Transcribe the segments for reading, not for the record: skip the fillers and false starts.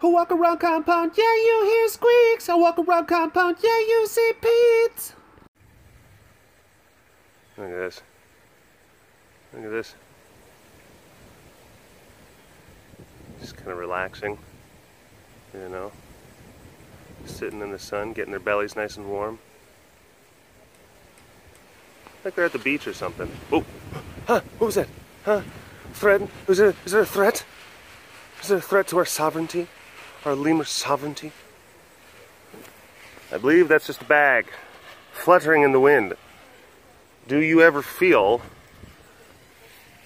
I walk around compound, yeah, you hear squeaks. I walk around compound, yeah, you see Pete. Look at this. Look at this. Just kind of relaxing, you know. Sitting in the sun, getting their bellies nice and warm. Like they're at the beach or something. Oh, huh, what was that? Huh? Threat? Is there a threat? Is there a threat to our sovereignty? Our lemur sovereignty? I believe that's just a bag fluttering in the wind. Do you ever feel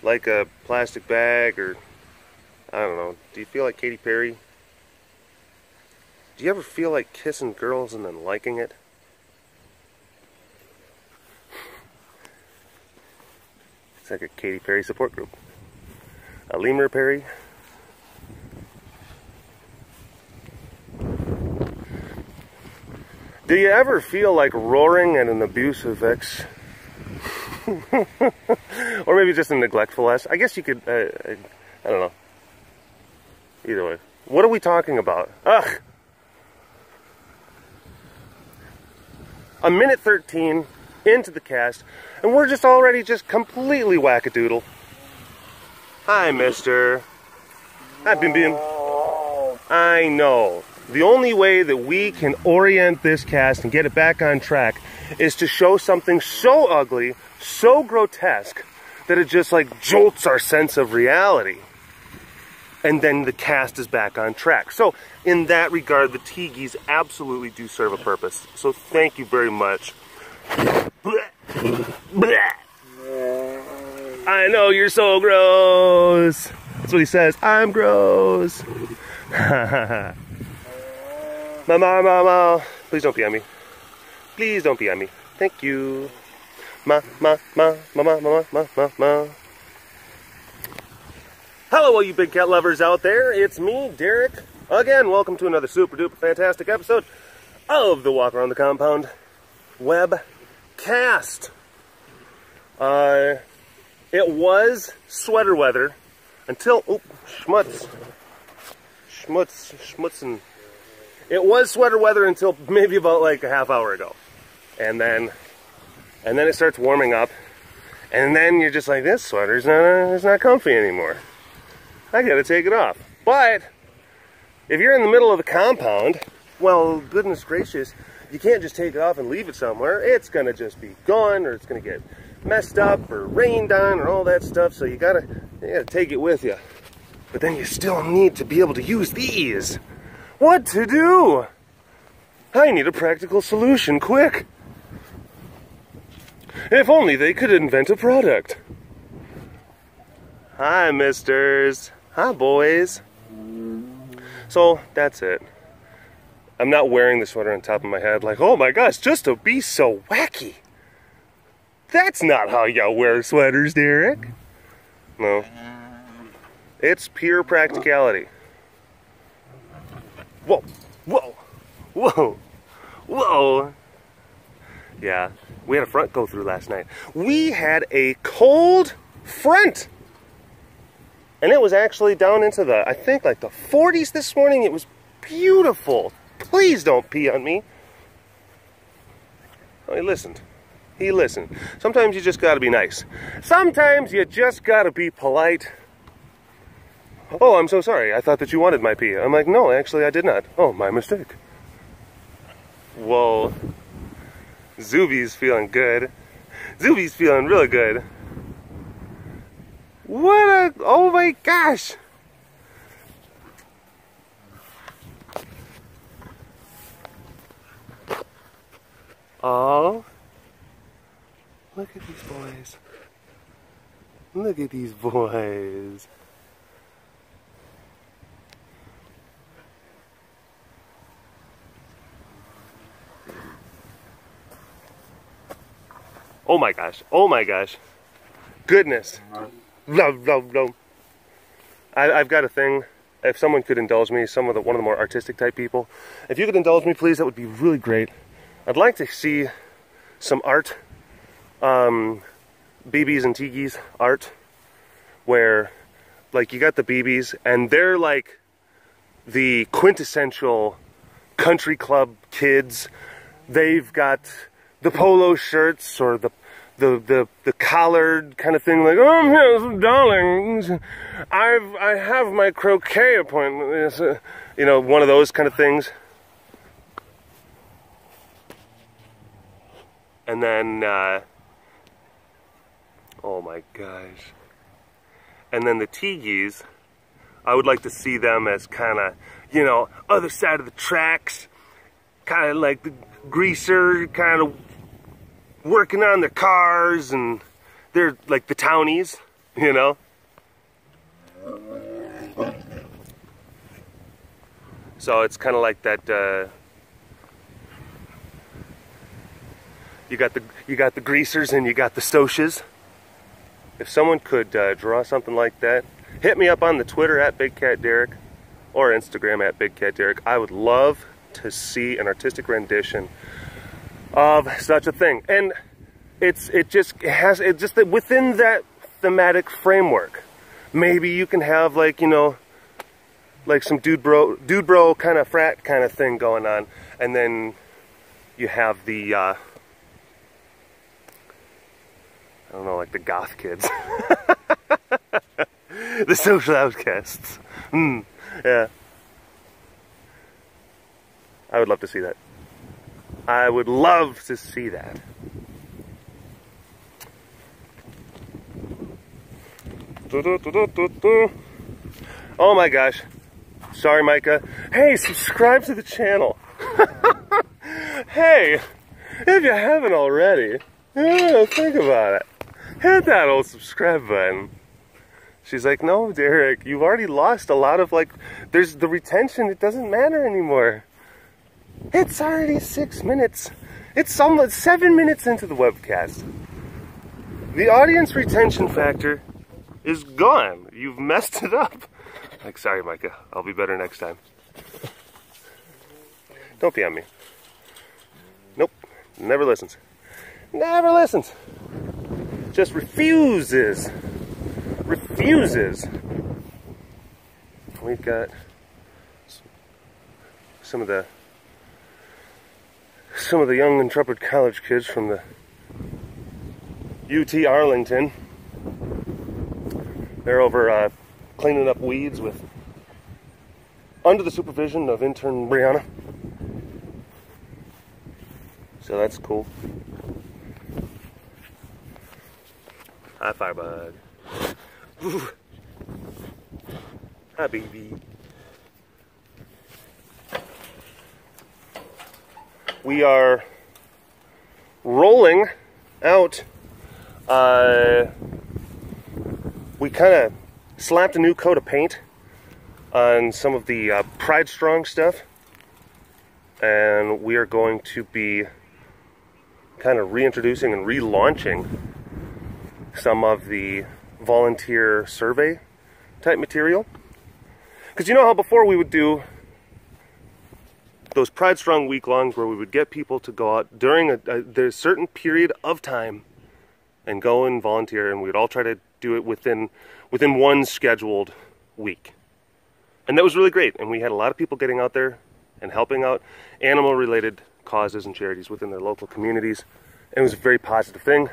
like a plastic bag, or I don't know, do you feel like Katy Perry? Do you ever feel like kissing girls and then liking it? It's like a Katy Perry support group. A lemur Perry. Do you ever feel like roaring at an abusive ex? Or maybe just a neglectful ex? I guess you could, I don't know. Either way. What are we talking about? Ugh! A minute 13 into the cast, and we're just already just completely wackadoodle. Hi, mister. Hi, Bim Bim. I know. The only way that we can orient this cast and get it back on track is to show something so ugly, so grotesque, that it just like jolts our sense of reality. And then the cast is back on track. So in that regard, the TeeGees absolutely do serve a purpose. So thank you very much. I know you're so gross. That's what he says. I'm gross. Mama, please don't pee on me. Please don't pee on me. Thank you. Ma. Hello, all you big cat lovers out there. It's me, Derek. Again, welcome to another super duper fantastic episode of the Walk Around the Compound webcast. It was sweater weather until, schmutzing. It was sweater weather until maybe about like a half hour ago. And then it starts warming up. And then you're just like, this sweater's not comfy anymore. I gotta take it off. But if you're in the middle of the compound, well, goodness gracious, you can't just take it off and leave it somewhere. It's gonna just be gone, or it's gonna get messed up or rained on or all that stuff. So you gotta take it with you. But then you still need to be able to use these. What to do? I need a practical solution, quick. If only they could invent a product. Hi, misters. Hi, boys. So, that's it. I'm not wearing the sweater on top of my head like, oh my gosh, just to be so wacky. That's not how y'all wear sweaters, Derek. No. It's pure practicality. Whoa, whoa, whoa, whoa. Yeah, we had a front go through last night. We had a cold front. And it was actually down into the, I think like the 40s this morning. It was beautiful. Please don't pee on me. Oh, he listened. He listened. Sometimes you just gotta be nice. Sometimes you just gotta be polite. Oh, I'm so sorry. I thought that you wanted my pee. I'm like, no, actually I did not. Oh, my mistake. Whoa. Zuby's feeling good. Zuby's feeling really good. What a, oh my gosh. Oh, look at these boys. Look at these boys. Oh my gosh, oh my gosh. Goodness. I've got a thing. If someone could indulge me, one of the more artistic type people, if you could indulge me, please, that would be really great. I'd like to see some art, BeeBees and TeeGees art, where, like, you got the BeeBees, and they're like the quintessential country club kids. They've got the polo shirts or the collared kind of thing, like, oh, I'm here, darlings. I have my croquet appointment. You know, one of those kind of things. And then, oh my gosh. And then the TeeGees, I would like to see them as kind of, you know, other side of the tracks, kind of like the greaser, kind of working on their cars, and they're like the townies, you know. So it's kind of like that. You got the greasers and you got the socias. If someone could draw something like that, hit me up on the Twitter at BigCatDerek or Instagram at BigCatDerek. I would love to see an artistic rendition of such a thing. And it's just that within that thematic framework, maybe you can have, like, you know, like some dude bro kind of frat kind of thing going on, and then you have the I don't know, like the goth kids. The social outcasts. Yeah. I would love to see that. I would love to see that. Oh my gosh. Sorry, Micah. Hey, subscribe to the channel. Hey, if you haven't already, think about it. Hit that old subscribe button. She's like, no, Derek, you've already lost a lot of, like, there's the retention. It doesn't matter anymore. It's already 6 minutes. It's almost 7 minutes into the webcast. The audience retention factor is gone. You've messed it up. Like, sorry, Micah. I'll be better next time. Don't be on me. Nope. Never listens. Never listens. Just refuses. Refuses. We've got some of the young intrepid college kids from the UT Arlington. They're over cleaning up weeds under the supervision of intern Brianna. So that's cool. Hi, Firebug. Ooh. Hi, baby. We are rolling out. We kind of slapped a new coat of paint on some of the PrideStrong stuff, and we are going to be kind of reintroducing and relaunching some of the volunteer survey type material. Because you know how before we would do those PrideStrong WeekLongs where we would get people to go out during a certain period of time and go and volunteer, and we'd all try to do it within one scheduled week. And that was really great, and we had a lot of people getting out there and helping out animal-related causes and charities within their local communities, and it was a very positive thing.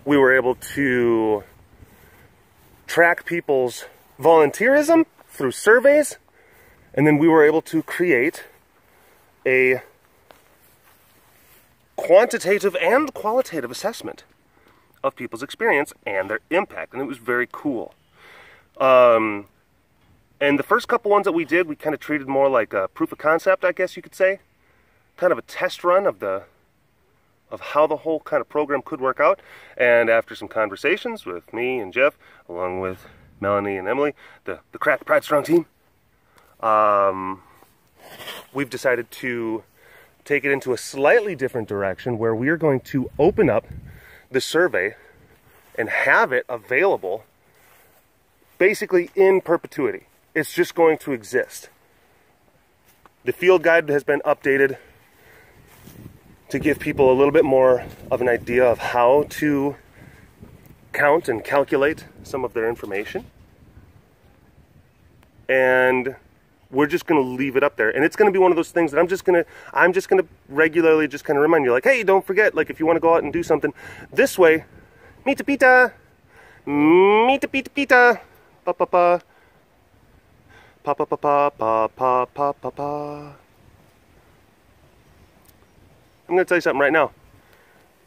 We were able to track people's volunteerism through surveys, and then we were able to create a quantitative and qualitative assessment of people's experience and their impact, and it was very cool. And the first couple ones that we did, we kind of treated more like a proof of concept, I guess you could say. Kind of a test run of how the whole kind of program could work out. And after some conversations with me and Jeff, along with Melanie and Emily, the crack PrideStrong team, we've decided to take it into a slightly different direction where we are going to open up the survey and have it available basically in perpetuity. It's just going to exist. The field guide has been updated to give people a little bit more of an idea of how to count and calculate some of their information. And we're just going to leave it up there. And it's going to be one of those things that I'm just going to regularly just kind of remind you, like, hey, don't forget, like, if you want to go out and do something this way, PETA, PETA, pa pa pa, pa pa pa pa pa pa pa pa pa. I'm going to tell you something right now.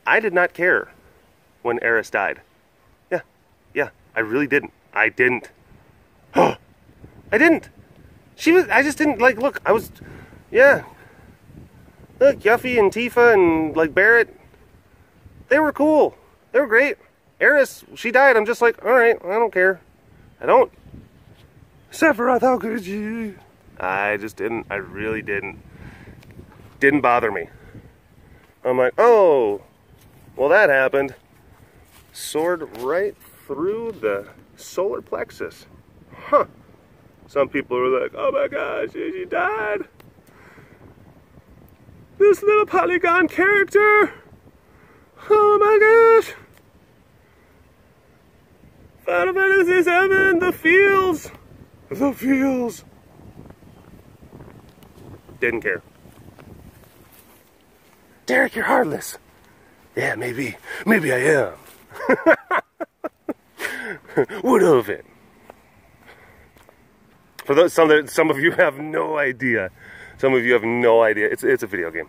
I did not care when Eris died. Yeah, I really didn't. I didn't. I didn't. I just didn't, like, look, yeah. Look, Yuffie and Tifa and, like, Barrett, they were cool. They were great. Eris, she died. I'm just like, alright, I don't care. I don't. Sephiroth, how could you? I just didn't. I really didn't. Didn't bother me. I'm like, oh, well, that happened. Soared right through the solar plexus. Huh. Some people were like, oh my gosh, she died. This little polygon character. Oh my gosh. Final Fantasy VII, the feels. The feels. Didn't care. Derek, you're heartless. Yeah, maybe I am. What of it? For those, some of you have no idea. Some of you have no idea. It's a video game.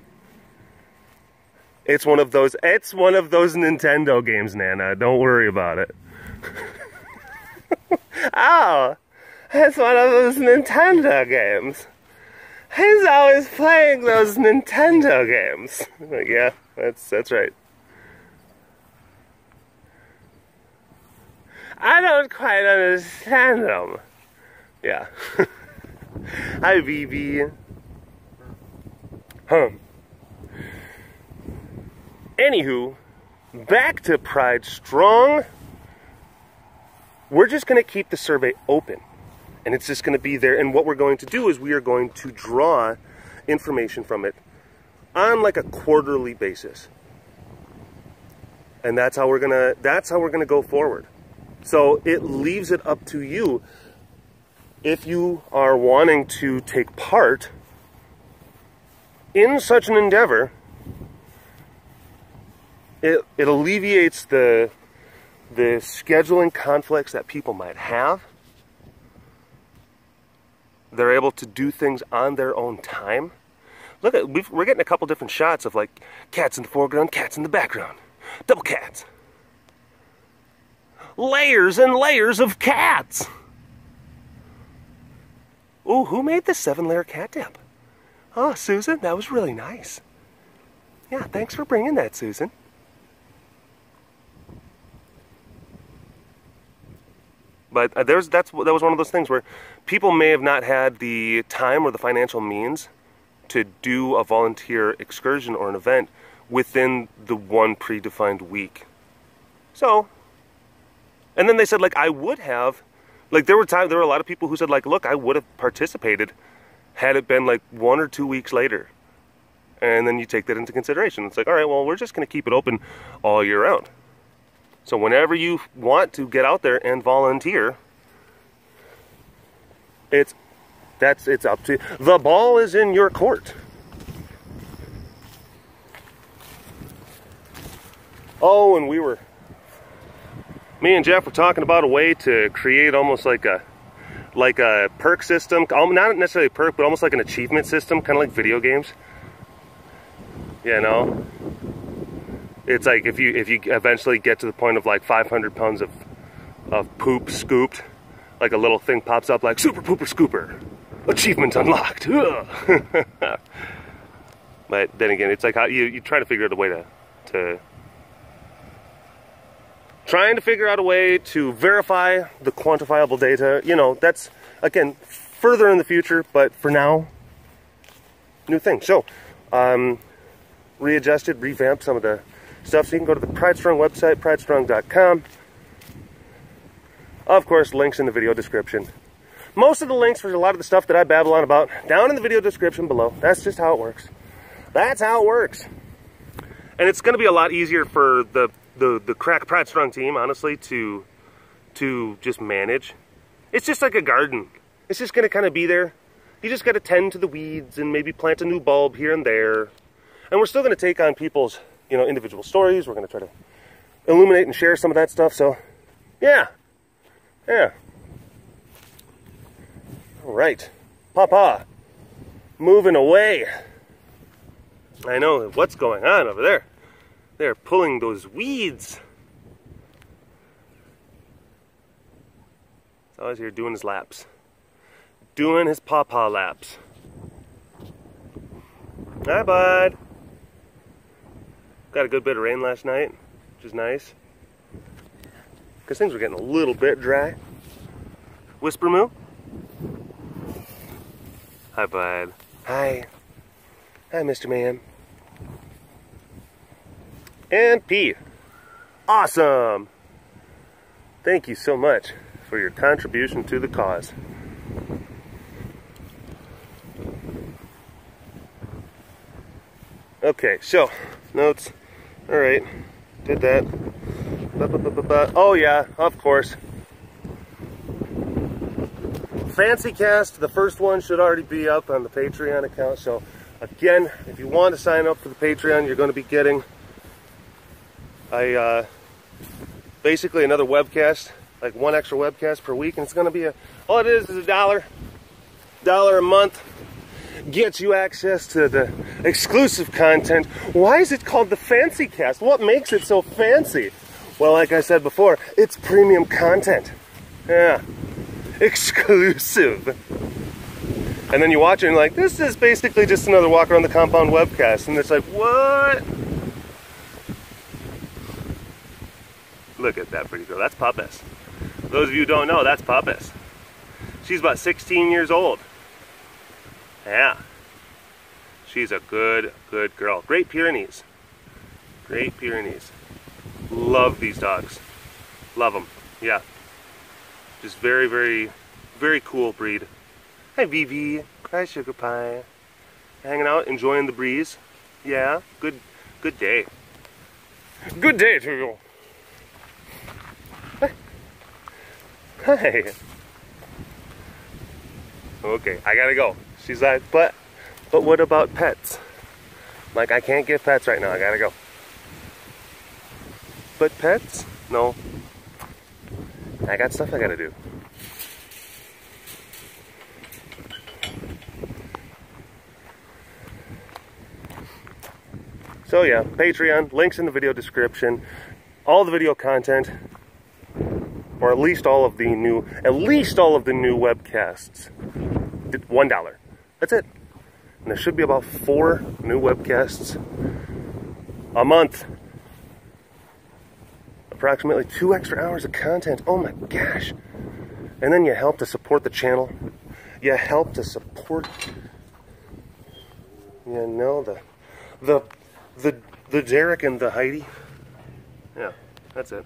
It's one of those Nintendo games, Nana. Don't worry about it. Oh, it's one of those Nintendo games. He's always playing those Nintendo games. Like, yeah, that's right. I don't quite understand them. Yeah. Hi, BB. Anywho, back to PrideStrong. We're just going to keep the survey open. And it's just going to be there. And what we're going to do is we are going to draw information from it on like a quarterly basis. And that's how we're gonna go forward. So it leaves it up to you. If you are wanting to take part in such an endeavor, it alleviates the scheduling conflicts that people might have. They're able to do things on their own time. Look at, we're getting a couple different shots of like cats in the foreground, cats in the background. Double cats. Layers and layers of cats. Ooh, who made the 7-layer cat dip? Oh, Susan, that was really nice. Yeah, thanks for bringing that, Susan. But that was one of those things where people may have not had the time or the financial means to do a volunteer excursion or an event within the one predefined week. So, and then they said, like, I would have, like, there were a lot of people who said, like, look, I would have participated had it been like 1 or 2 weeks later. And then you take that into consideration. It's like, all right, well, we're just going to keep it open all year round. So whenever you want to get out there and volunteer, it's up to you. The ball is in your court. Oh, and me and Jeff were talking about a way to create almost like a perk system, not necessarily a perk, but almost like an achievement system, kind of like video games. You know? It's like if you eventually get to the point of like 500 pounds of poop scooped, like a little thing pops up like super pooper scooper, achievement unlocked. But then again, it's like how you try to figure out a way to verify the quantifiable data. You know, that's again further in the future, but for now, new thing. So, readjusted, revamped some of the stuff, so you can go to the PrideStrong website, pridestrong.com. Of course, links in the video description. Most of the links for a lot of the stuff that I babble on about down in the video description below. That's just how it works. That's how it works. And it's going to be a lot easier for the crack PrideStrong team, honestly, to just manage. It's just like a garden. It's just going to kind of be there. You just got to tend to the weeds and maybe plant a new bulb here and there. And we're still going to take on people's, you know, individual stories. We're going to try to illuminate and share some of that stuff. So, yeah. Yeah. All right. Papa. Moving away. I know what's going on over there. They're pulling those weeds. So I was here doing his laps. Doing his pawpaw laps. Hi, bud. Got a good bit of rain last night, which is nice. Because things were getting a little bit dry. Whisper moo. Hi, bud. Hi. Hi, Mr. Man. And P. Awesome. Thank you so much for your contribution to the cause. Okay, so, notes. Alright, did that. Oh yeah, of course. Fancycast, the first one, should already be up on the Patreon account. So, again, if you want to sign up for the Patreon, you're going to be getting basically another webcast, like one extra webcast per week, and it's going to be all it is $1 a month. Gets you access to the exclusive content. Why is it called the Fancycast? What makes it so fancy? Well, like I said before, it's premium content. Yeah. Exclusive. And then you watch it and you're like, this is basically just another walk around the compound webcast. And it's like, what? Look at that pretty girl. That's Puppis. Those of you who don't know, that's Puppis. She's about 16 years old. Yeah. She's a good girl. Great Pyrenees. Great Pyrenees. Love these dogs. Love them. Yeah. Just very, very, very cool breed. Hi, Vivi. Hi, Sugar Pie. Hanging out, enjoying the breeze. Yeah. Good day. Good day to you. Hi. Okay, I gotta go. She's like, but what about pets? I'm like, I can't get pets right now, I gotta go. But pets? No. I got stuff I gotta do. So yeah, Patreon, links in the video description, all the video content, or at least all of the new webcasts. $1. That's it. And there should be about 4 new webcasts a month. Approximately 2 extra hours of content. Oh my gosh. And then you help to support the channel. You help to support, you know, the Derek and the Heidi. Yeah, that's it.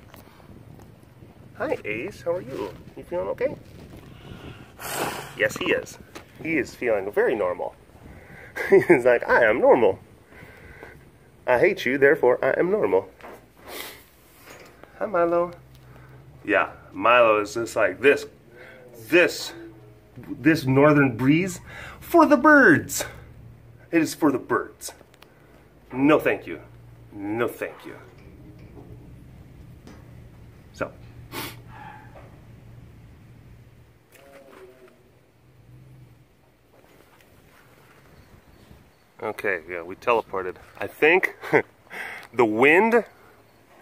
Hi Ace, how are you? You feeling okay? Yes, he is. He is feeling very normal. He's like, I am normal. I hate you, therefore I am normal. Hi, Milo. Yeah, Milo is just like this northern breeze for the birds. It is for the birds. No thank you. No thank you. So. Okay, yeah, we teleported. I think the wind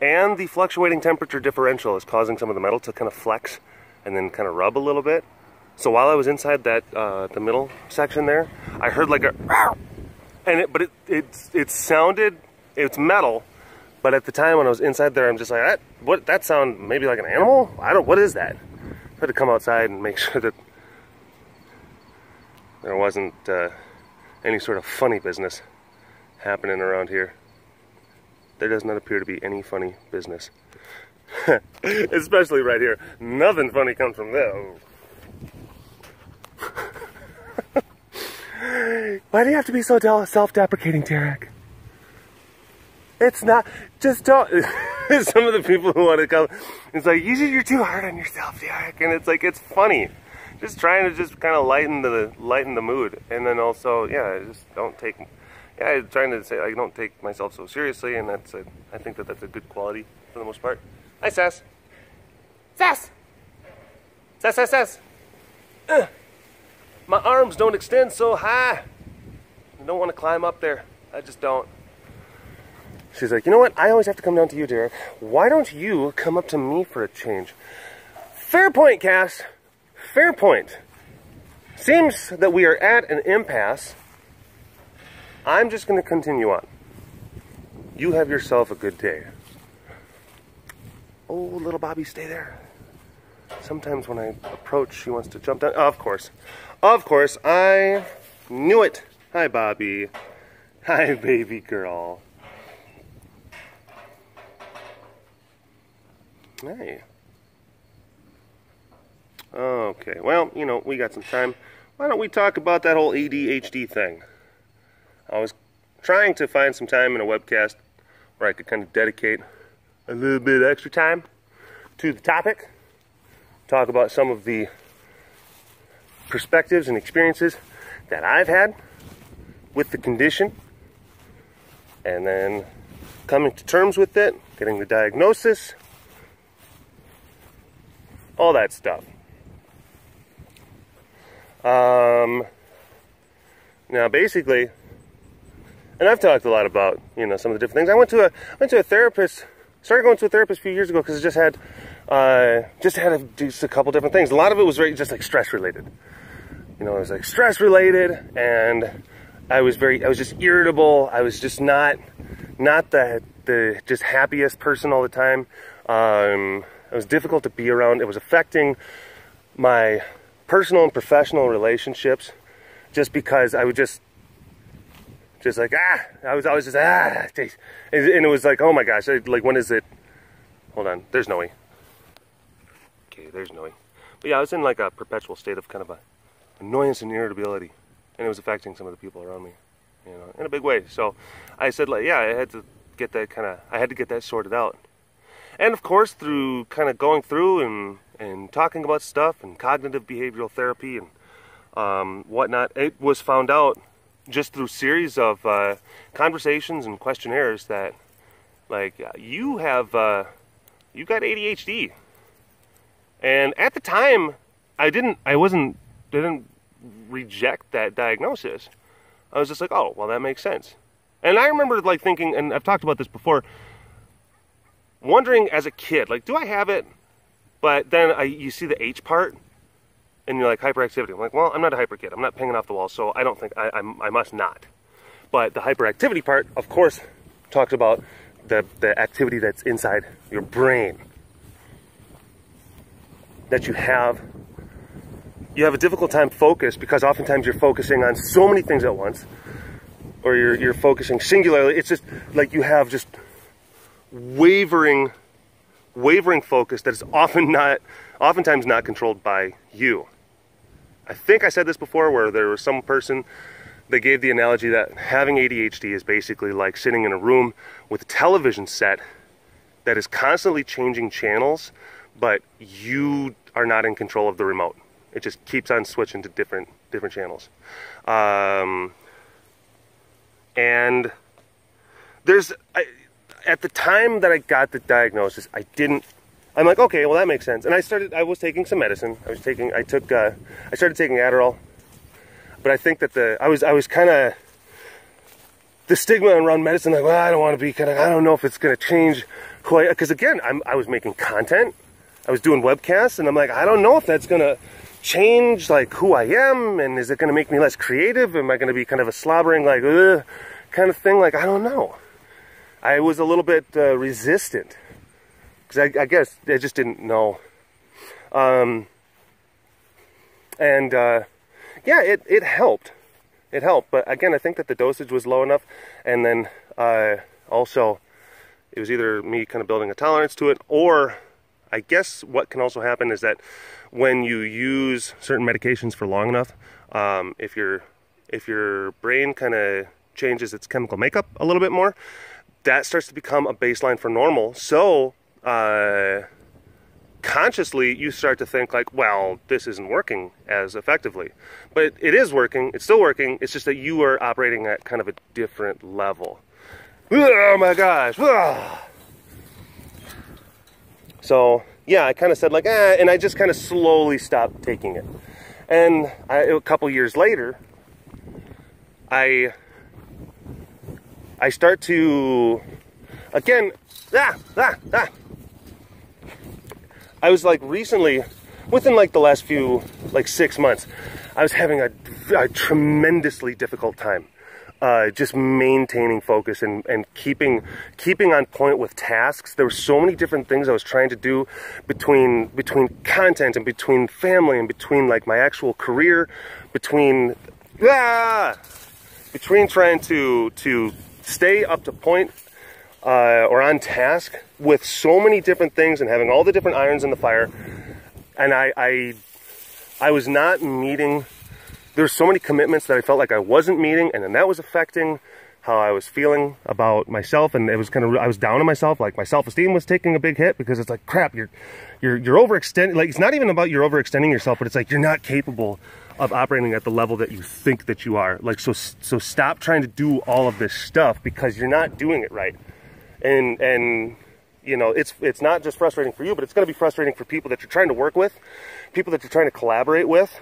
and the fluctuating temperature differential is causing some of the metal to kind of flex and then kind of rub a little bit. So while I was inside that the middle section there, I heard like a but it sounded, it's metal, but at the time when I was inside there, I'm just like, that sound maybe like an animal? What is that? I had to come outside and make sure that there wasn't any sort of funny business happening around here. There does not appear to be any funny business. Especially right here. Nothing funny comes from there. Why do you have to be so self-deprecating, Derek? It's not, just don't. Some of the people who want to come, it's like, you're too hard on yourself, Derek. And it's like, it's funny. just trying to just kind of lighten the mood, and then also, yeah, just don't take, yeah, trying to say I don't take myself so seriously, and I think that's a good quality for the most part. Hi, Sass. Sass. Sass, Sass, Sass. My arms don't extend so high. I don't want to climb up there. I just don't. She's like, you know what? I always have to come down to you, Derek. Why don't you come up to me for a change? FairPoint, Cass. FairPoint. Seems that we are at an impasse. I'm just going to continue on. You have yourself a good day. Oh, little Bobby, stay there. Sometimes when I approach, she wants to jump down. Oh, of course. Of course. I knew it. Hi, Bobby. Hi, baby girl. Hey. Okay, well, you know, we got some time. Why don't we talk about that whole ADHD thing? I was trying to find some time in a webcast where I could kind of dedicate a little bit of extra time to the topic. Talk about some of the perspectives and experiences that I've had with the condition. And then coming to terms with it, getting the diagnosis, all that stuff. Now basically, and I've talked a lot about, you know, some of the different things. I went to a therapist, started going to a therapist a few years ago because I just had to do a couple different things. A lot of it was just like stress related. You know, it was like stress related, and I was just irritable. I was just not the just happiest person all the time. It was difficult to be around. It was affecting my personal and professional relationships just because I would just like, I was always just, geez. And it was like, oh my gosh, like, when is it? Hold on, there's Noe. Okay, there's Noe. But yeah, I was in like a perpetual state of kind of a annoyance and irritability, and it was affecting some of the people around me, you know, in a big way. So I said, like, yeah, I had to get that sorted out. And of course, through kind of going through and talking about stuff and cognitive behavioral therapy and whatnot, it was found out just through series of conversations and questionnaires that, like, you got ADHD. And at the time, I didn't reject that diagnosis. I was just like, oh, well, that makes sense. And I remember, like, thinking, and I've talked about this before, wondering as a kid, like, do I have it? But then you see the H part, and you're like, hyperactivity. I'm like, well, I'm not a hyper kid. I'm not pinging off the wall, so I don't think I must not. But the hyperactivity part, of course, talks about the activity that's inside your brain. That you have a difficult time focused because oftentimes you're focusing on so many things at once, or you're focusing singularly. It's just like you have just wavering focus that is oftentimes not controlled by you. I think I said this before, where there was some person that gave the analogy that having ADHD is basically like sitting in a room with a television set that is constantly changing channels, but you are not in control of the remote. It just keeps on switching to different channels. And at the time that I got the diagnosis, I'm like, okay, well, that makes sense. And I was taking some medicine. I started taking Adderall. But I think that I was kind of, the stigma around medicine, like, well, I don't want to be I don't know if it's going to change who because again, I was making content. I was doing webcasts, and I'm like, I don't know if that's going to change, like, who I am, and is it going to make me less creative? Am I going to be kind of a slobbering, like, kind of thing? Like, I don't know. I was a little bit resistant, because I guess I just didn't know. Yeah, it helped. It helped, but again, I think that the dosage was low enough, and then also, it was either me kind of building a tolerance to it, or I guess what can also happen is that when you use certain medications for long enough, if your brain kind of changes its chemical makeup a little bit more, that starts to become a baseline for normal. So consciously you start to think like, well, this isn't working as effectively. But it is working, it's still working, it's just that you are operating at kind of a different level. Oh my gosh. So yeah, I kind of said like, and I just kind of slowly stopped taking it. And a couple years later, I start to, again, I was like recently, within like the last few, like 6 months, I was having a tremendously difficult time just maintaining focus and keeping on point with tasks. There were so many different things I was trying to do between content and between family and between like my actual career, between trying to stay up to point or on task with so many different things and having all the different irons in the fire. And I was not meeting. There's so many commitments that I felt like I wasn't meeting, and then that was affecting how I was feeling about myself, and it was kind of, I was down on myself. Like my self-esteem was taking a big hit because it's like, crap, you're overextending. Like it's not even about you're overextending yourself, but it's like you're not capable of operating at the level that you think that you are. Like so stop trying to do all of this stuff because you're not doing it right. And you know, it's not just frustrating for you, but it's going to be frustrating for people that you're trying to work with, people that you're trying to collaborate with.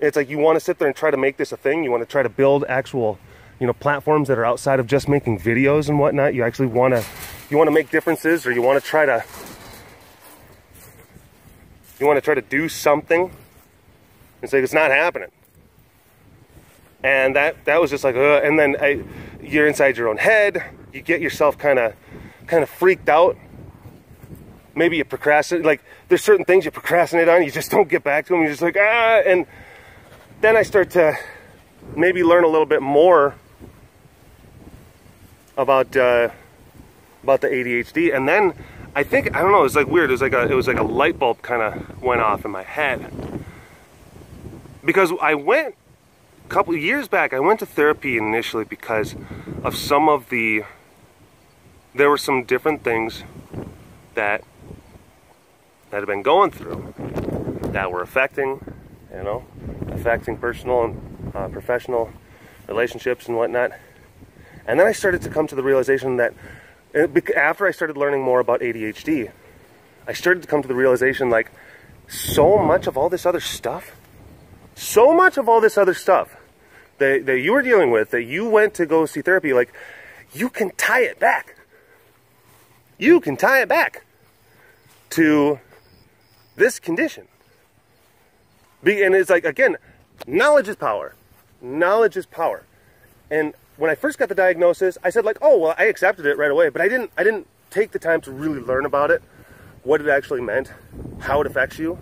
It's like you want to sit there and try to make this a thing. You want to try to build actual, you know, platforms that are outside of just making videos and whatnot. You actually want to make differences, or you want to try to do something. It's like it's not happening. And that was just like, and then you're inside your own head. You get yourself kind of freaked out. Maybe you procrastinate. Like there's certain things you procrastinate on. You just don't get back to them. You're just like, and then I start to maybe learn a little bit more about the ADHD, and then I think, I don't know, it was like weird. It was like a light bulb kind of went off in my head, because I went a couple of years back. I went to therapy initially because of there were some different things that I've been going through that were affecting personal and professional relationships and whatnot. And then I started to come to the realization that after I started learning more about ADHD, I started to come to the realization like so much of all this other stuff that you were dealing with, that you went to go see therapy, like you can tie it back. You can tie it back to this condition. And it's like, again, knowledge is power. Knowledge is power. And when I first got the diagnosis, I said like, oh, well, I accepted it right away, but I didn't take the time to really learn about it, what it actually meant, how it affects you.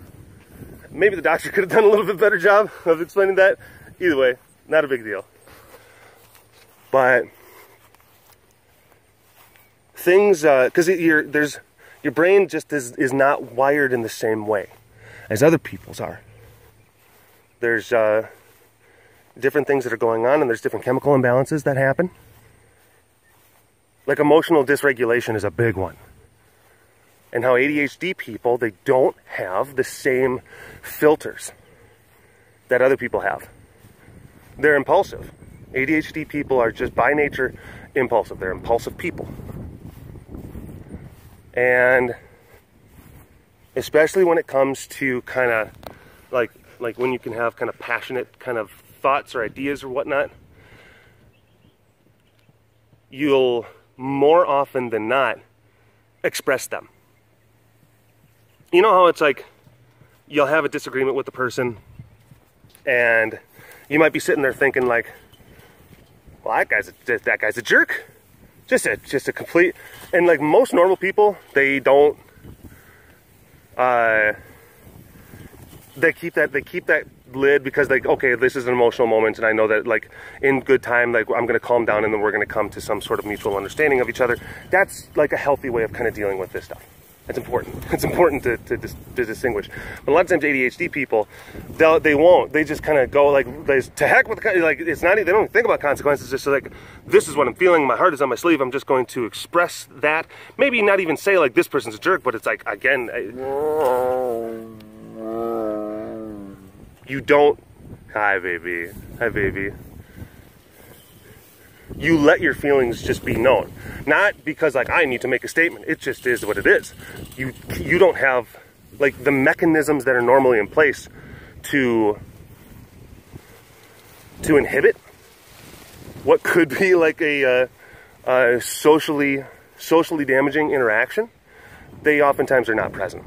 Maybe the doctor could have done a little bit better job of explaining that. Either way, not a big deal. But things, because your brain just is not wired in the same way as other people's are. There's different things that are going on, and there's different chemical imbalances that happen. Like emotional dysregulation is a big one. And how ADHD people, they don't have the same filters that other people have. They're impulsive. ADHD people are just by nature impulsive. They're impulsive people. And especially when it comes to kind of like when you can have kind of passionate kind of thoughts or ideas or whatnot, you'll more often than not express them. You know how it's like you'll have a disagreement with the person and you might be sitting there thinking like, well, that guy's a jerk. Just a complete, and like most normal people, they don't they keep that lid because like, okay, this is an emotional moment, and I know that like in good time, like I'm gonna calm down and then we're gonna come to some sort of mutual understanding of each other. That's like a healthy way of kind of dealing with this stuff. It's important. It's important to distinguish. But a lot of times ADHD people, they won't. They just kind of go like, to heck with the, like, it's not, they don't think about consequences. It's just like, this is what I'm feeling. My heart is on my sleeve. I'm just going to express that. Maybe not even say like, this person's a jerk, but it's like, again, you don't, hi baby, hi baby. You let your feelings just be known. Not because like I need to make a statement. It just is what it is. You don't have like the mechanisms that are normally in place to inhibit what could be like a socially damaging interaction. They oftentimes are not present.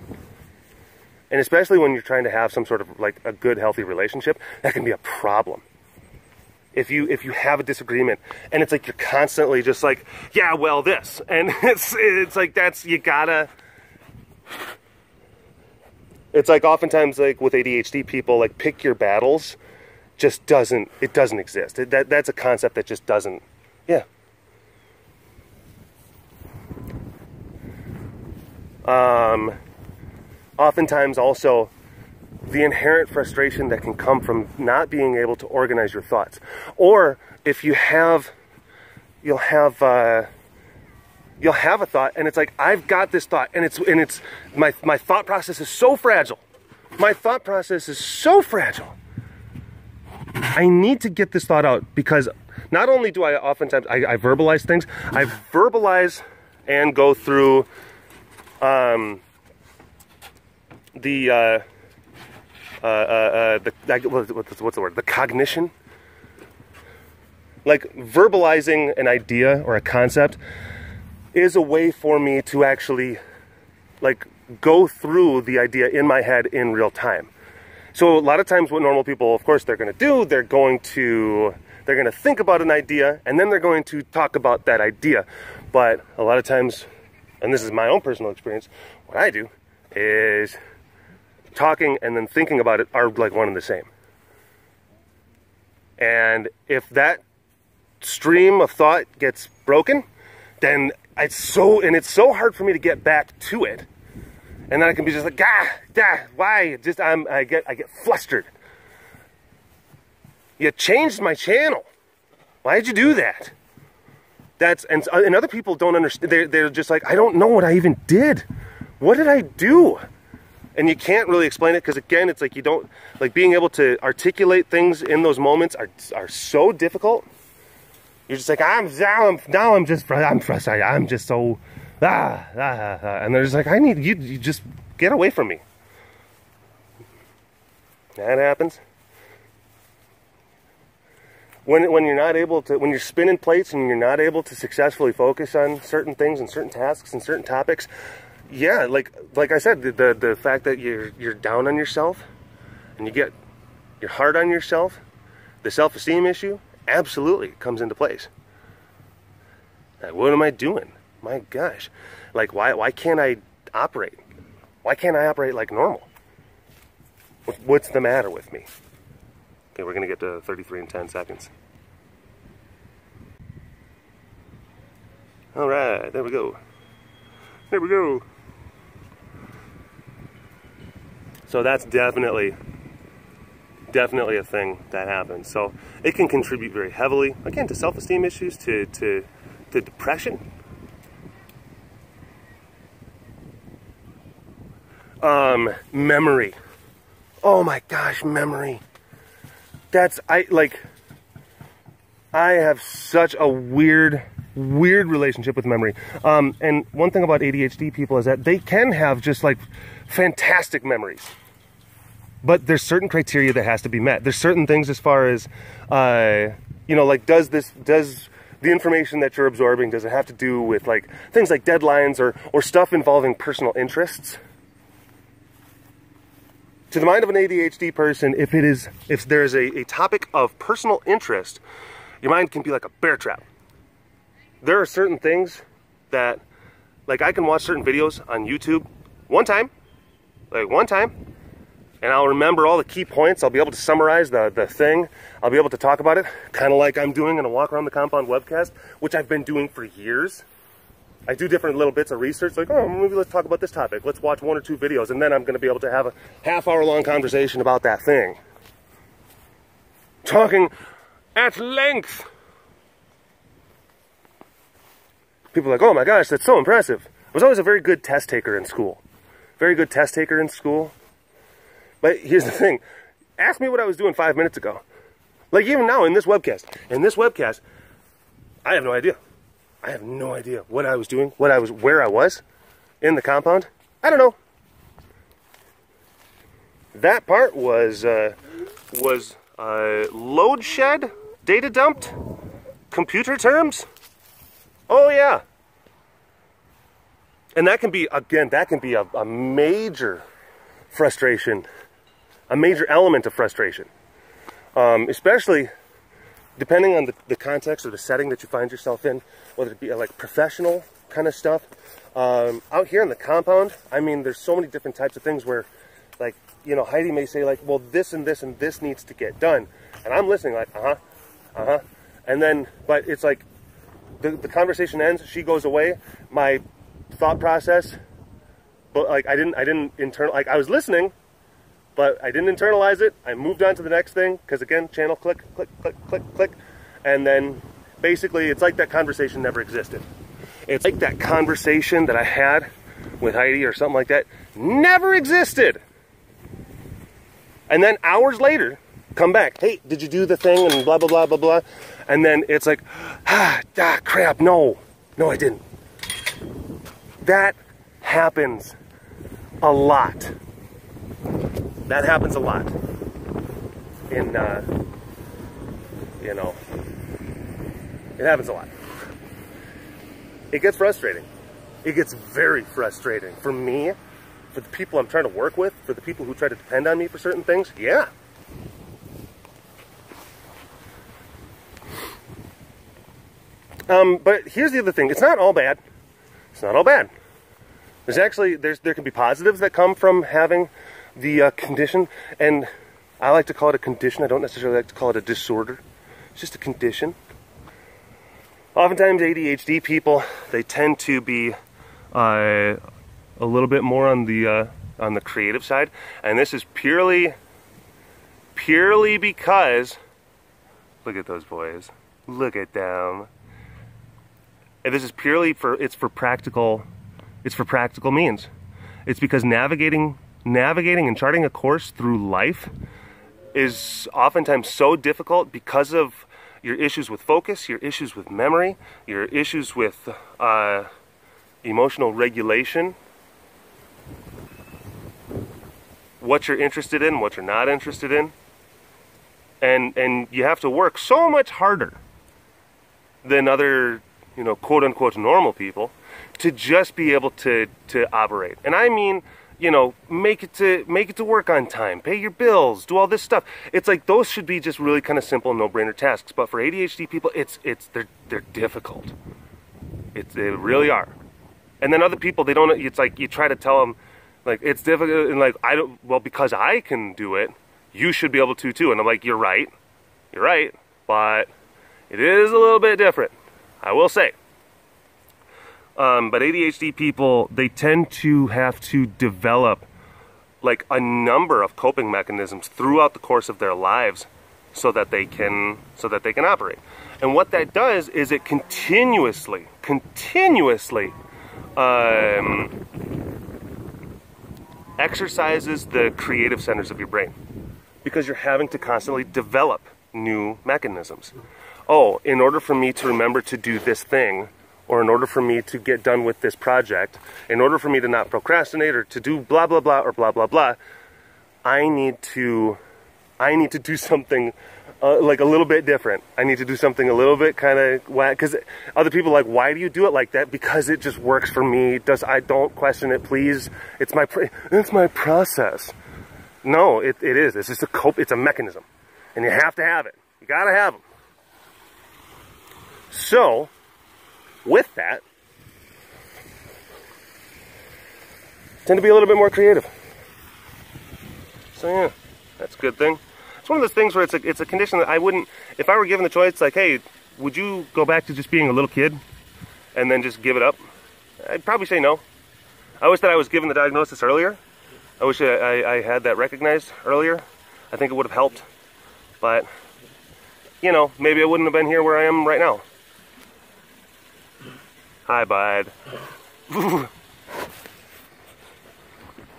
And especially when you're trying to have some sort of like a good, healthy relationship, that can be a problem. If you have a disagreement and it's like you're constantly just like, yeah, well, this, and it's like that's, you gotta, it's like oftentimes like with ADHD people, like pick your battles just doesn't exist. That's a concept that just doesn't, yeah. Oftentimes also the inherent frustration that can come from not being able to organize your thoughts. Or if you have, you'll have a thought and it's like, I've got this thought and it's my thought process is so fragile. My thought process is so fragile. I need to get this thought out because not only do I oftentimes, I verbalize things, I verbalize and go through what's the word? The cognition. Like verbalizing an idea or a concept is a way for me to actually like go through the idea in my head in real time. So a lot of times what normal people, of course, they're going to do, they're going to think about an idea and then they're going to talk about that idea. But a lot of times, and this is my own personal experience, what I do is talking and then thinking about it are like one and the same. And if that stream of thought gets broken, then it's so hard for me to get back to it. And then I can be just like, why? Just I get flustered. You changed my channel. Why did you do that? And other people don't understand. They're just like, I don't know what I even did. What did I do? And you can't really explain it because again, it's like you don't, like being able to articulate things in those moments are so difficult. You're just like, I'm frustrated. I'm just so, and they're just like, I need you just get away from me. That happens. When you're not able to, when you're spinning plates and you're not able to successfully focus on certain things and certain tasks and certain topics, yeah, like I said, the fact that you're down on yourself and you're hard on yourself, the self-esteem issue absolutely comes into place. Like, what am I doing? My gosh, like why can't I operate? Why can't I operate like normal? What's the matter with me? Okay, we're gonna get to 33 in 10 seconds. All right, there we go. There we go. So that's definitely a thing that happens. So it can contribute very heavily, again, to self-esteem issues, to depression. Memory. Oh my gosh, memory. I have such a weird relationship with memory. And one thing about ADHD people is that they can have just like fantastic memories. But there's certain criteria that has to be met. There's certain things as far as, like does the information that you're absorbing, does it have to do with like things like deadlines or stuff involving personal interests? To the mind of an ADHD person, if there's a topic of personal interest, your mind can be like a bear trap. There are certain things that, like I can watch certain videos on YouTube one time, and I'll remember all the key points. I'll be able to summarize the thing. I'll be able to talk about it, kind of like I'm doing in a walk around the compound webcast, which I've been doing for years. I do different little bits of research, like, oh, maybe let's talk about this topic. Let's watch 1 or 2 videos, and then I'm going to be able to have a half-hour-long conversation about that thing. Talking at length. People are like, oh my gosh, that's so impressive. I was always a very good test taker in school. Very good test taker in school. But here's the thing. Ask me what I was doing 5 minutes ago. Like even now in this webcast. In this webcast, I have no idea. I have no idea what I was doing, where I was in the compound. I don't know. That part was load shed, data dumped, computer terms. Oh yeah. And that can be, again, a major frustration, a major element of frustration. Especially depending on the context or the setting that you find yourself in, whether it be like professional kind of stuff. Out here in the compound, I mean, there's so many different types of things where, like, you know, Heidi may say like, well, this and this and this needs to get done. And I'm listening like, And then, but it's like, the conversation ends, she goes away, my thought process, but like, I was listening, but I didn't internalize it. I moved on to the next thing, because again, channel click, click, click, click, click. And then basically it's like that conversation never existed. It's like that conversation that I had with Heidi or something like that never existed. And then hours later, come back, hey, did you do the thing and blah, blah, blah, blah, blah. And then it's like, crap, no, I didn't. That happens a lot. That happens a lot in, you know, it happens a lot. It gets frustrating. It gets very frustrating for me, for the people I'm trying to work with, for the people who try to depend on me for certain things. Yeah. But here's the other thing. It's not all bad. It's not all bad. There's actually, there can be positives that come from having the condition, and I like to call it a condition. I don't necessarily like to call it a disorder. It's just a condition. Oftentimes ADHD people, they tend to be a little bit more on the creative side, and this is purely because, look at those boys, look at them. And this is purely for practical means. It's because navigating and charting a course through life is oftentimes so difficult because of your issues with focus, your issues with memory, your issues with emotional regulation, what you're interested in, what you're not interested in, and you have to work so much harder than other, you know, quote-unquote normal people to just be able to operate. And I mean, you know, make it to work on time, pay your bills, do all this stuff. It's like those should be just really kind of simple, no-brainer tasks. But for ADHD people, they're difficult. They really are. And then other people, they don't. It's like you try to tell them, like, it's difficult, and like, I don't. Well, because I can do it, you should be able to too. And I'm like, you're right, but it is a little bit different, I will say. But ADHD people, they tend to have to develop like a number of coping mechanisms throughout the course of their lives so that they can operate. And what that does is it continuously exercises the creative centers of your brain, because you're having to constantly develop new mechanisms. Oh, in order for me to remember to do this thing, or in order for me to get done with this project, in order for me to not procrastinate or to do blah, blah, blah, or blah, blah, blah, I need to do something like a little bit different. I need to do something a little bit kind of whack, because other people are like, why do you do it like that? Because it just works for me. I don't question it, please. It's my process. No, it is. It's just it's a mechanism, and you have to have it. You gotta have them. So, with that, tend to be a little bit more creative. So yeah, that's a good thing. It's one of those things where it's a condition that I wouldn't, if I were given the choice, like, hey, would you go back to just being a little kid and then just give it up? I'd probably say no. I wish that I was given the diagnosis earlier. I wish I had that recognized earlier. I think it would have helped. But, you know, maybe I wouldn't have been here where I am right now. Hi, bud.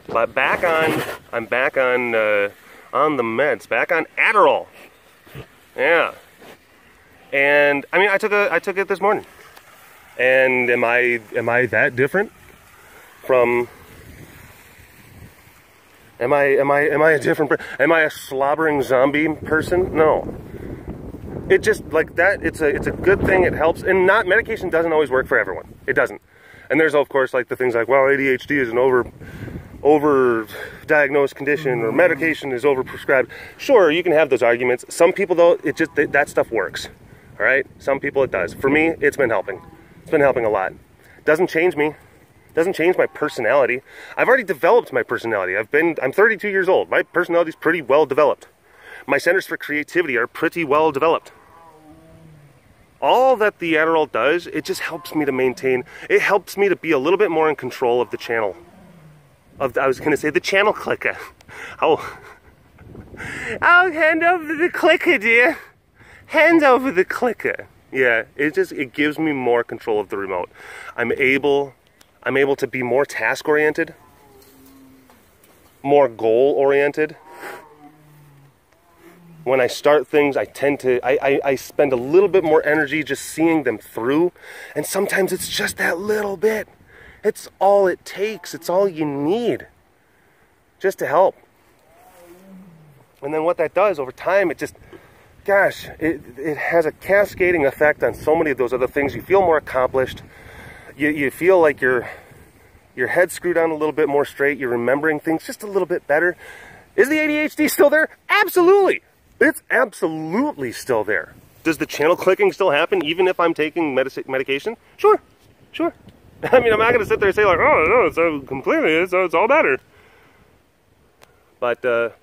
But I'm back on the meds, back on Adderall. Yeah. And I mean, I took it this morning. And am I that different from? Am I a different? Am I a slobbering zombie person? No. It just like that. It's a good thing. It helps. And medication doesn't always work for everyone. It doesn't. And there's of course like the things like, well, ADHD is an over diagnosed condition, or medication is overprescribed. Sure, you can have those arguments. Some people though, that stuff works. All right. Some people it does. For me, it's been helping. It's been helping a lot. Doesn't change me. Doesn't change my personality. I've already developed my personality. I'm 32 years old. My personality is pretty well developed. My centers for creativity are pretty well developed. All that the Adderall does, it just helps me to maintain, it helps me to be a little bit more in control of the channel. I was going to say the channel clicker. I'll hand over the clicker, dear. Hand over the clicker. Yeah, it gives me more control of the remote. I'm able to be more task-oriented, more goal-oriented. When I start things, I spend a little bit more energy just seeing them through, and sometimes it's just that little bit. It's all it takes. It's all you need just to help. And then what that does over time, it just, gosh, it has a cascading effect on so many of those other things. You feel more accomplished. You feel like your head's screwed on a little bit more straight. You're remembering things just a little bit better. Is the ADHD still there? Absolutely. It's absolutely still there. Does the channel clicking still happen even if I'm taking medication? Sure. Sure. I mean, I'm not going to sit there and say like, oh, no, it's completely, it's all better. But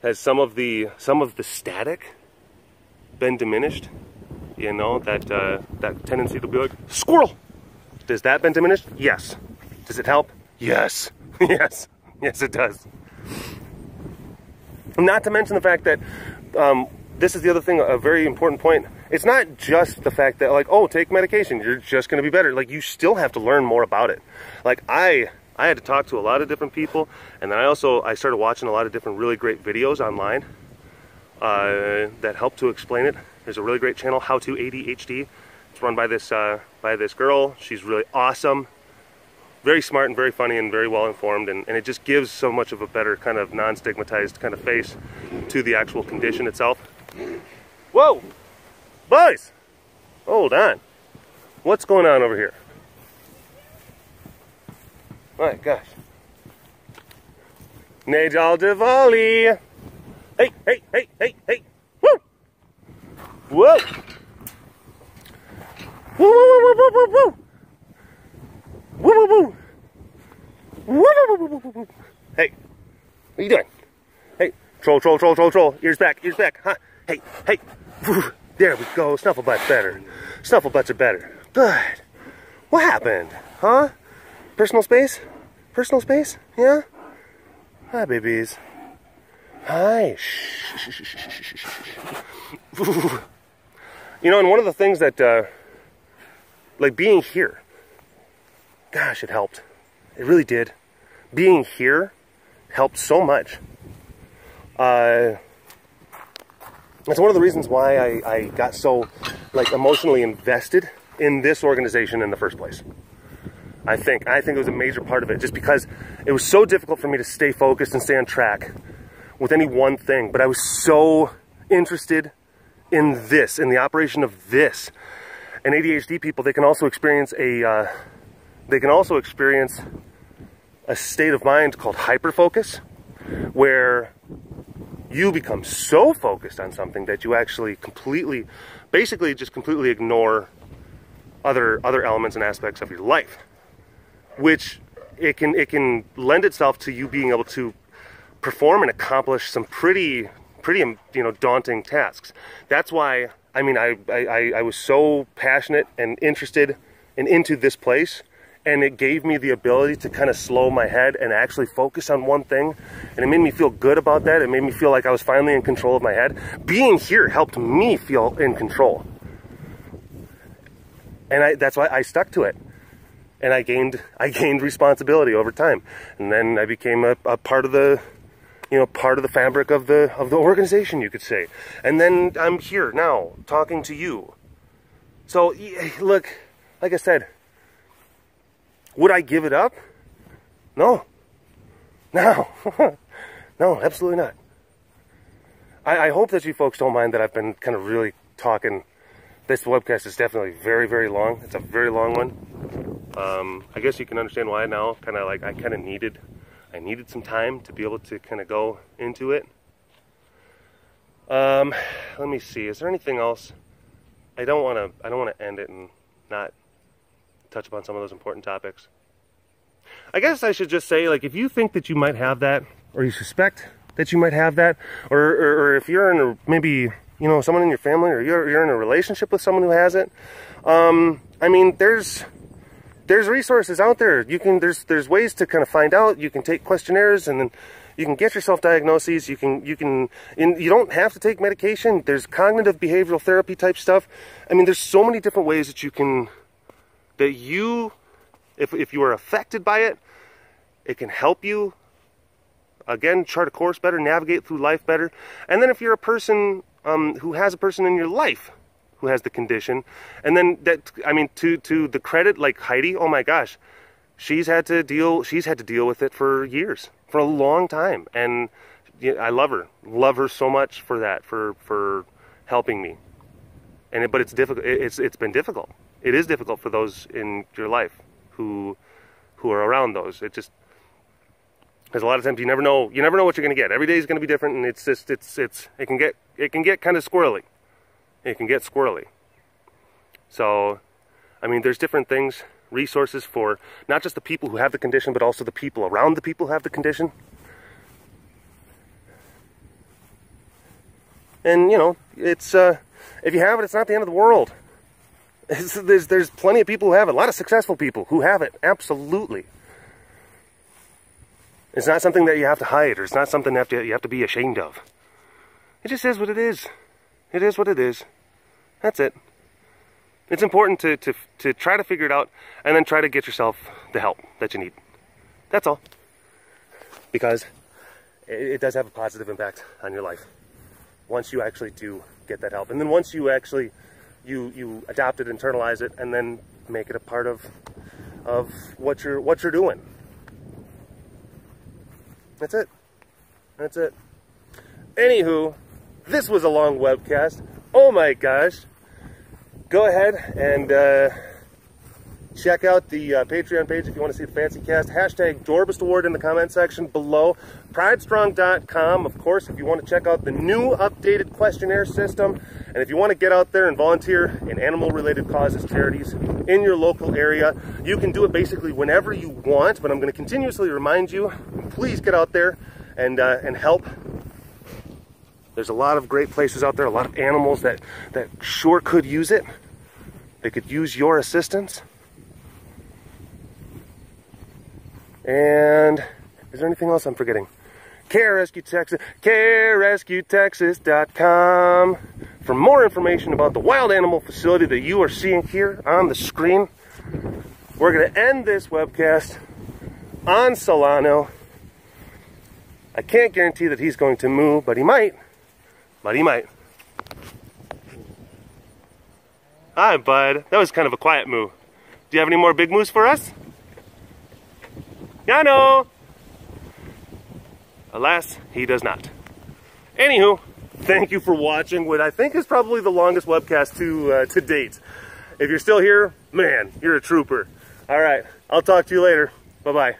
has some of the static been diminished? You know, that tendency to be like, squirrel! Has that been diminished? Yes. Does it help? Yes. Yes. Yes, it does. Not to mention the fact that, this is the other thing, a very important point. It's not just the fact that like, oh, take medication, you're just going to be better. Like, you still have to learn more about it. Like, I had to talk to a lot of different people, and then I started watching a lot of different really great videos online that help to explain it. There's a really great channel, How to ADHD. It's run by this girl. She's really awesome, very smart and very funny and very well informed, and it just gives so much of a better kind of non-stigmatized kind of face to the actual condition itself. Whoa, boys, hold on. What's going on over here? My gosh. Najal Diwali. Hey, hey, hey, hey, hey. Woo! Whoa! Woo, woo, woo, woo, woo, woo. Woo, woo, woo. Woo, woo, woo, woo, woo. Hey, what are you doing? Hey, troll, troll, troll, troll, troll. Ears back, huh? Hey, hey. Woo. There we go. Snuffle butts better. Snuffle butts are better. Good. What happened? Huh? Personal space? Personal space? Yeah? Hi, babies. Hi. Shh. You know, and one of the things that, like being here, gosh, it helped. It really did. Being here helped so much. That's one of the reasons why I got so, like, emotionally invested in this organization in the first place. I think it was a major part of it, just because it was so difficult for me to stay focused and stay on track with any one thing. But I was so interested in this, in the operation of this. And ADHD people, they can also experience a state of mind called hyperfocus, where you become so focused on something that you actually basically just completely ignore other elements and aspects of your life, which it can lend itself to you being able to perform and accomplish some pretty daunting tasks. That's why I was so passionate and interested and into this place. And it gave me the ability to kind of slow my head and actually focus on one thing. And it made me feel good about that. It made me feel like I was finally in control of my head. Being here helped me feel in control. And that's why I stuck to it. And I gained responsibility over time. And then I became a part of the, part of the fabric of the organization, you could say. And then I'm here now talking to you. So look, like I said, would I give it up? No. No. No, absolutely not. I hope that you folks don't mind that I've been kind of really talking. This webcast is definitely very, very long. It's a very long one. I guess you can understand why now. Kind of like I needed some time to be able to kind of go into it. Let me see. Is there anything else? I don't want to end it and not touch upon some of those important topics. I guess I should just say, like, if you think that you might have that, or you suspect that you might have that, or if you're in maybe, someone in your family, or you're in a relationship with someone who has it, I mean, there's resources out there. There's ways to kind of find out. You can take questionnaires, and then you can get yourself diagnoses. You don't have to take medication. There's cognitive behavioral therapy type stuff. I mean, there's so many different ways that if you are affected by it, it can help you, again, chart a course better, navigate through life better. And then if you're a person who has a person in your life who has the condition, and then to the credit, like Heidi, oh my gosh, she's had to deal with it for years, for a long time. And I love her so much for that, for helping me. But it's difficult. It's been difficult. It is difficult for those in your life who are around those. It just, there's a lot of times you never know what you're going to get. Every day is going to be different, and it can get kind of squirrely. It can get squirrely. So, I mean, there's different things, resources for not just the people who have the condition, but also the people around the people who have the condition. And it's if you have it, it's not the end of the world. There's plenty of people who have it. A lot of successful people who have it. Absolutely. It's not something that you have to hide, or it's not something that you have to be ashamed of. It just is what it is. It is what it is. That's it. It's important to try to figure it out, and then try to get yourself the help that you need. That's all. Because it does have a positive impact on your life once you actually do get that help. And then once you actually you adopt it, internalize it, and then make it a part of what you're doing. That's it. That's it. Anywho, this was a long webcast. Oh my gosh. Go ahead and check out the Patreon page if you want to see the Fancycast. Hashtag Dorbist Award in the comment section below. PrideStrong.com, of course, if you want to check out the new updated questionnaire system. And if you want to get out there and volunteer in animal-related causes, charities in your local area, you can do it basically whenever you want. But I'm going to continuously remind you, please get out there and help. There's a lot of great places out there, a lot of animals that sure could use it. They could use your assistance. And is there anything else I'm forgetting? Care Rescue Texas, CareRescueTexas.com for more information about the wild animal facility that you are seeing here on the screen. We're going to end this webcast on Solano. I can't guarantee that he's going to moo, but he might. But he might. Hi, bud. That was kind of a quiet moo. Do you have any more big moos for us? Yano! Alas, he does not. Anywho, thank you for watching what I think is probably the longest webcast to date. If you're still here, man, you're a trooper. All right, I'll talk to you later. Bye-bye.